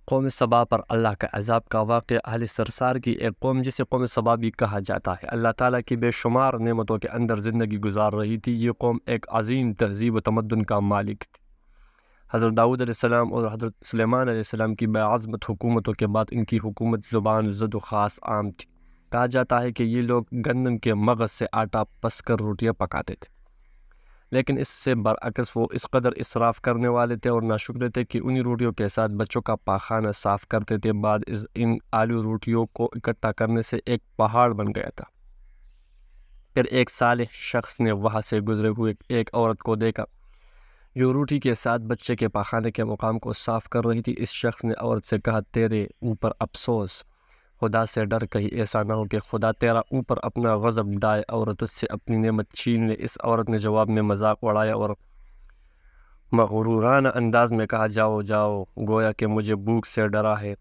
قوم سبا پر اللہ کا عذاب کا واقعہ اہل سرسار کی ایک قوم جسے قوم سبا بھی کہا جاتا ہے، اللہ تعالیٰ کی بے شمار نعمتوں کے اندر زندگی گزار رہی تھی۔ یہ قوم ایک عظیم تہذیب و تمدن کا مالک تھی۔ حضرت داؤد علیہ السلام اور حضرت سلیمان علیہ السلام کی باعظمت حکومتوں کے بعد ان کی حکومت زبان زد و خاص عام تھی۔ کہا جاتا ہے کہ یہ لوگ گندم کے مغز سے آٹا پس کر روٹیاں پکاتے تھے، لیکن اس سے برعکس وہ اس قدر اسراف کرنے والے تھے اور ناشکر تھے کہ انہی روٹیوں کے ساتھ بچوں کا پاخانہ صاف کرتے تھے۔ بعد ان آلو روٹیوں کو اکٹھا کرنے سے ایک پہاڑ بن گیا تھا۔ پھر ایک صالح شخص نے وہاں سے گزرے ہوئے ایک عورت کو دیکھا جو روٹی کے ساتھ بچے کے پاخانے کے مقام کو صاف کر رہی تھی۔ اس شخص نے عورت سے کہا، تیرے اوپر افسوس، خدا سے ڈر، کہیں ایسا نہ ہو کہ خدا تیرا اوپر اپنا غضب ڈائے اور تجھ سے اپنی نعمت چھین لے۔ اس عورت نے جواب میں مذاق اڑایا اور مغرورانہ انداز میں کہا، جاؤ جاؤ، گویا کہ مجھے بھوک سے ڈرا ہے۔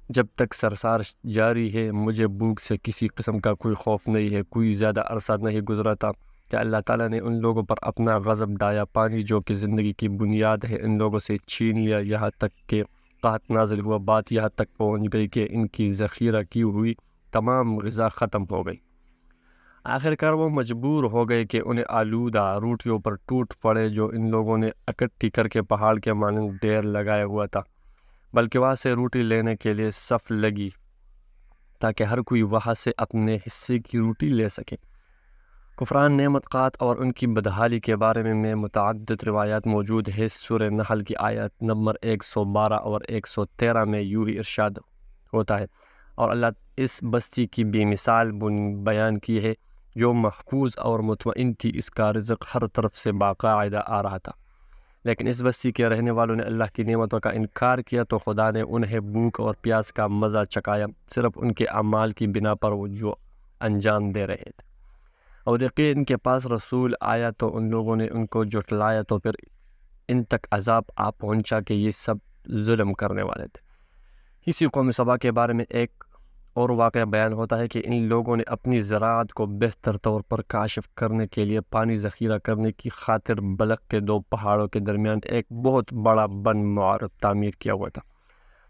جب تک سرسار جاری ہے مجھے بھوک سے کسی قسم کا کوئی خوف نہیں ہے۔ کوئی زیادہ عرصہ نہیں گزرا تھا کہ اللہ تعالیٰ نے ان لوگوں پر اپنا غضب ڈایا۔ پانی جو کہ زندگی کی بنیاد ہے ان لوگوں سے چھین لیا، یہاں تک کہ قحط نازل ہوا۔ بات یہاں تک پہنچ گئی کہ ان کی ذخیرہ کی ہوئی تمام غذا ختم ہو گئی۔ آخرکار وہ مجبور ہو گئے کہ انہیں آلودہ روٹیوں پر ٹوٹ پڑے جو ان لوگوں نے اکٹھی کر کے پہاڑ کے مانند ڈھیر لگایا ہوا تھا، بلکہ وہاں سے روٹی لینے کے لیے صف لگی تاکہ ہر کوئی وہاں سے اپنے حصے کی روٹی لے سکے۔ کفران نعمت قات اور ان کی بدحالی کے بارے میں متعدد روایات موجود ہے۔ سورہ نحل کی آیت نمبر 112 اور 113 میں یوں ہی ارشاد ہوتا ہے، اور اللہ اس بستی کی بے مثال بیان کی ہے جو محفوظ اور مطمئن تھی، اس کا رزق ہر طرف سے باقاعدہ آ رہا تھا، لیکن اس بستی کے رہنے والوں نے اللہ کی نعمتوں کا انکار کیا تو خدا نے انہیں بھوک اور پیاس کا مزہ چکایا، صرف ان کے اعمال کی بنا پر وہ جو انجام دے رہے تھے۔ اور یقین ان کے پاس رسول آیا تو ان لوگوں نے ان کو جھٹلایا، تو پھر ان تک عذاب آ پہنچا کہ یہ سب ظلم کرنے والے تھے۔ اسی قوم سبا کے بارے میں ایک اور واقعہ بیان ہوتا ہے کہ ان لوگوں نے اپنی زراعت کو بہتر طور پر کاشف کرنے کے لیے پانی ذخیرہ کرنے کی خاطر بلق کے دو پہاڑوں کے درمیان ایک بہت بڑا بند معرب تعمیر کیا ہوا تھا۔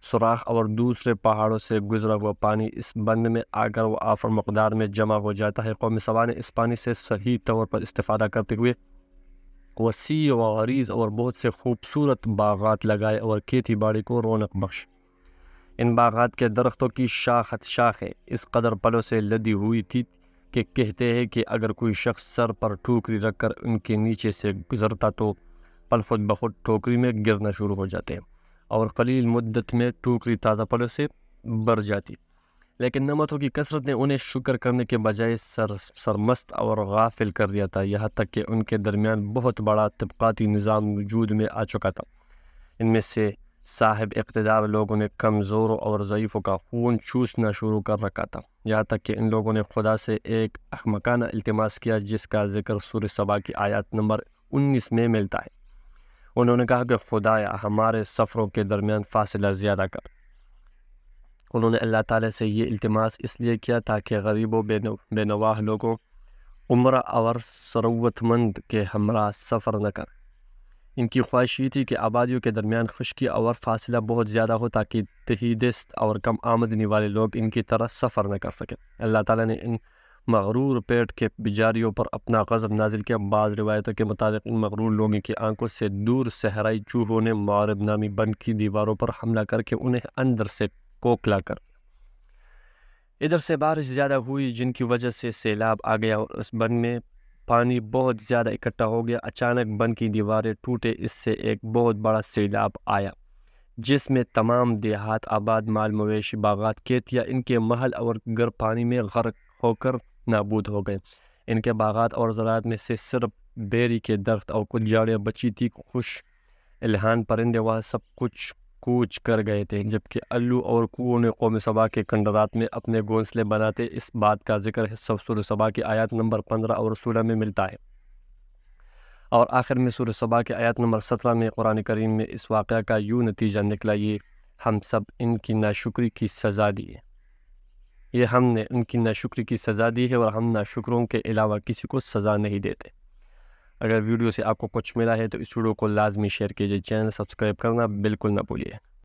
سوراخ اور دوسرے پہاڑوں سے گزرا ہوا پانی اس بند میں آ کر وہ آفر مقدار میں جمع ہو جاتا ہے۔ قوم سبا نے اس پانی سے صحیح طور پر استفادہ کرتے ہوئے وسیع و عریض اور بہت سے خوبصورت باغات لگائے اور کھیتی باڑی کو رونق بخش۔ ان باغات کے درختوں کی شاخیں اس قدر پلوں سے لدی ہوئی تھی کہ کہتے ہیں کہ اگر کوئی شخص سر پر ٹوکری رکھ کر ان کے نیچے سے گزرتا تو پل خود بخود ٹوکری میں گرنا شروع ہو جاتے ہیں اور قلیل مدت میں ٹوکری تازہ پلوں سے بھر جاتی۔ لیکن نعمتوں کی کثرت نے انہیں شکر کرنے کے بجائے سرمست اور غافل کر دیا تھا، یہاں تک کہ ان کے درمیان بہت بڑا طبقاتی نظام وجود میں آ چکا تھا۔ ان میں سے صاحب اقتدار لوگوں نے کمزوروں اور ضعیفوں کا خون چوسنا شروع کر رکھا تھا، یہاں تک کہ ان لوگوں نے خدا سے ایک احمقانہ التماس کیا جس کا ذکر سورہ سبا کی آیت نمبر 19 میں ملتا ہے۔ انہوں نے کہا کہ خدایا ہمارے سفروں کے درمیان فاصلہ زیادہ کر۔ انہوں نے اللہ تعالیٰ سے یہ التماس اس لیے کیا تاکہ غریبوں بے نواح لوگوں، عمرہ اور ثروت مند کے ہمراہ سفر نہ کر۔ ان کی خواہش یہ تھی کہ آبادیوں کے درمیان خشکی اور فاصلہ بہت زیادہ ہو تاکہ تہی دست اور کم آمدنی والے لوگ ان کی طرح سفر نہ کر سکیں۔ اللہ تعالیٰ نے ان مغرور پیٹ کے بجاریوں پر اپنا غضب نازل کیا۔ بعض روایتوں کے مطابق ان مغرور لوگوں کی آنکھوں سے دور صحرائی چوہوں نے معرب نامی بند کی دیواروں پر حملہ کر کے انہیں اندر سے کوکلا کر دیا۔ ادھر سے بارش زیادہ ہوئی جن کی وجہ سے سیلاب آ گیا اور اس بند میں پانی بہت زیادہ اکٹھا ہو گیا۔ اچانک بند کی دیواریں ٹوٹے، اس سے ایک بہت بڑا سیلاب آیا جس میں تمام دیہات، آباد مال مویشی، باغات، کھیتیاں، ان کے محل اور گھر پانی میں غرق ہو کر نابود ہو گئے۔ ان کے باغات اور زراعت میں سے صرف بیری کے درخت اور کچھ جھاڑیاں بچی تھی۔ خوش الحان پرندے وہاں سب کچھ کوچ کر گئے تھے، جبکہ الو اور کوؤں نے قوم سبا کے کنڈرات میں اپنے گھونسلے بناتے۔ اس بات کا ذکر ہے سورہ سبا کی آیت نمبر 15 اور 16 میں ملتا ہے، اور آخر میں سورہ سبا کی آیت نمبر 17 میں قرآن کریم میں اس واقعہ کا یوں نتیجہ نکلا، یہ ہم سب ان کی ناشکری کی سزا دی ہے۔ یہ ہم نے ان کی ناشکری کی سزا دی ہے اور ہم ناشکروں کے علاوہ کسی کو سزا نہیں دیتے۔ اگر ویڈیو سے آپ کو کچھ ملا ہے تو اس ویڈیو کو لازمی شیئر کیجیے، چینل سبسکرائب کرنا بالکل نہ بھولیے۔